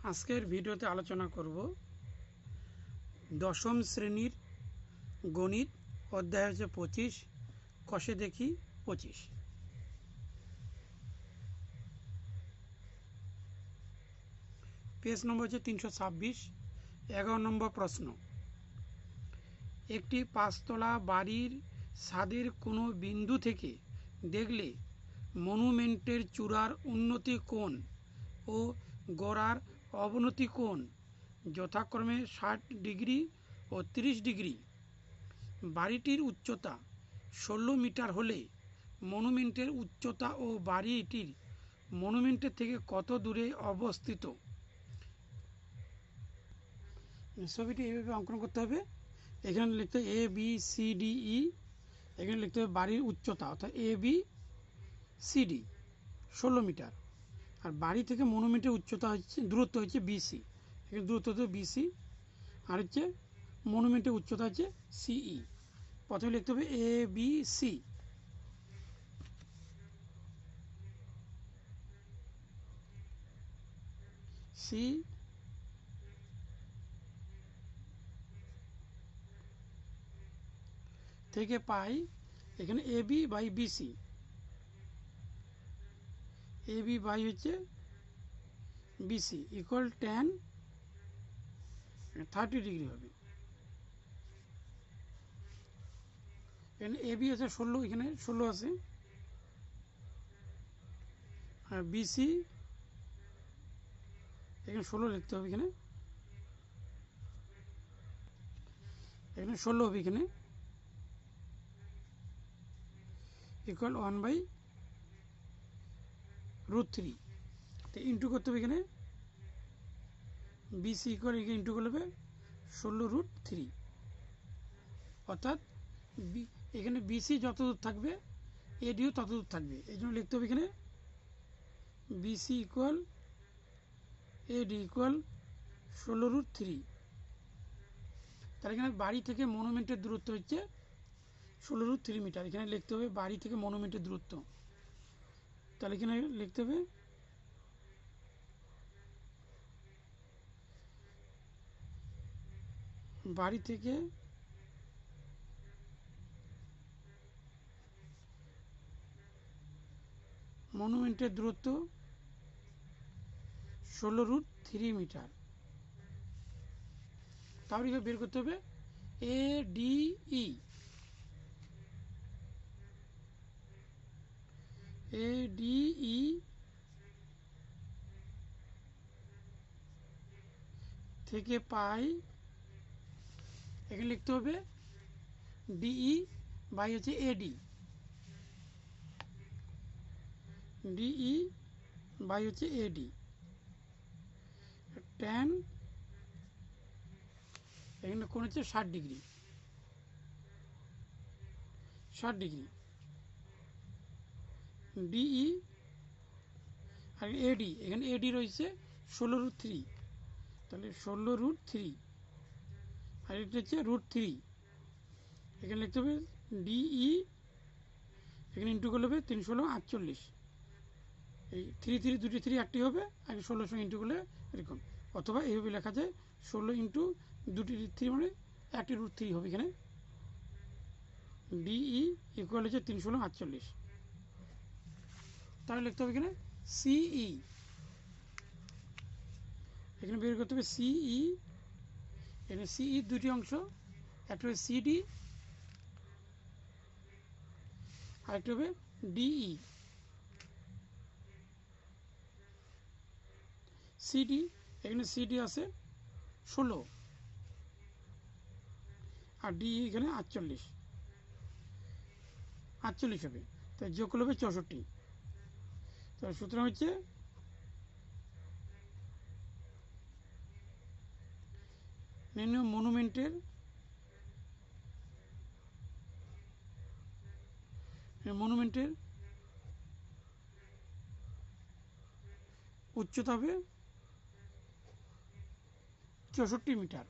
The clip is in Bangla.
আজকের ভিডিওতে আলোচনা করব দশম শ্রেণীর গণিত অধ্যায় হচ্ছে 25 কষে দেখি 25। পেজ নম্বর হচ্ছে 326। 11 নম্বর প্রশ্ন, একটি পাঁচতলা বাড়ির ছাদের কোনো বিন্দু থেকে দেখলে মনুমেন্টের চূড়ার উন্নতি কোণ ও গোড়ার অবনতি কোণ যথাক্রমে 60 ডিগ্রি ও 30 ডিগ্রি। বাড়িটির উচ্চতা 16 মিটার হলে মনুমেন্টের উচ্চতা ও বাড়িটির মনুমেন্টের থেকে কত দূরে অবস্থিত? ছবিটি এইভাবে অঙ্কন করতে হবে। এখানে লিখতে হবে A B C D E, এখানে লিখতে হবে বাড়ির উচ্চতা অর্থাৎ A B C D 16 metre, আর বাড়ি থেকে মনুমেন্টের উচ্চতা হচ্ছে দূরত্ব হচ্ছে বিসি, এখানে দূরত্ব হচ্ছে বিসি, আর হচ্ছে মনুমেন্টের উচ্চতা হচ্ছে সিই। প্রথমে লিখতে হবে এ বি সি। সি থেকে পাই এখানে A B by BC, A B by হচ্ছে বিসি ইকুয়াল tan 30 ডিগ্রি হবে। এখানে এ বি আছে 16, এখানে 16 আছে, আর বিসি এখানে 16 লিখতে হবে, এখানে 16 হবে, এখানে ইকুয়াল 1/√3। তো ইন্টু করতে হবে, এখানে বিসি ইকুয়াল এখানে ইন্টু করলে 16√3, অর্থাৎ এখানে বিসি যত দূর থাকবে এডিও তত দূর থাকবে, এই জন্য লিখতে হবে এখানে বিসি ইকুয়াল এডি ইকুয়াল 16√3। তাহলে এখানে বাড়ি থেকে মনুমেন্টের দূরত্ব হচ্ছে 16√3 মিটার। এখানে লিখতে হবে বাড়ি থেকে মনুমেন্টের দূরত্ব, তাহলে এখানে লিখতে হবে বাড়ি থেকে মনুমেন্টের দূরত্ব 16√3 মিটার। তাহলে বের করতে হবে এডিই, এডিই থেকে পাই এখানে লিখতে হবে ডিই বাই হচ্ছে এডি, ডিই বাই হচ্ছে এডি tan এখানে কোণ হচ্ছে 60 ডিগ্রি, 60 ডিগ্রি ডিই, আর এডি এখানে এডি রয়েছে 16√3, তাহলে 16√3, আর এটা হচ্ছে √3, এখানে লিখতে হবে ডিই, এখানে ইন্টু করলে হবে 3×16=48, এই 3 দুটি 3 একটি হবে, আর 16 সঙ্গে ইন্টু করলে এরকম, অথবা এইভাবে লেখা যায় 16 ইন্টু দুটি 3 মানে একটি √3 হবে। এখানে ডিই ইকুয়াল হচ্ছে 3×16=48। তাহলে লিখতে হবে এখানে সিই, এখানে বের করতে হবে সিই, এখানে সিই দুটি অংশ, একটা হবে সিডি আর একটা হবে ডিই। সিডি এখানে সিডি আছে 16 আর ডিই এখানে 48 হবে, তাই যোগ করলে হবে 64। তো সুতরাং হচ্ছে মনুমেন্টের উচ্চতা হবে 64 মিটার।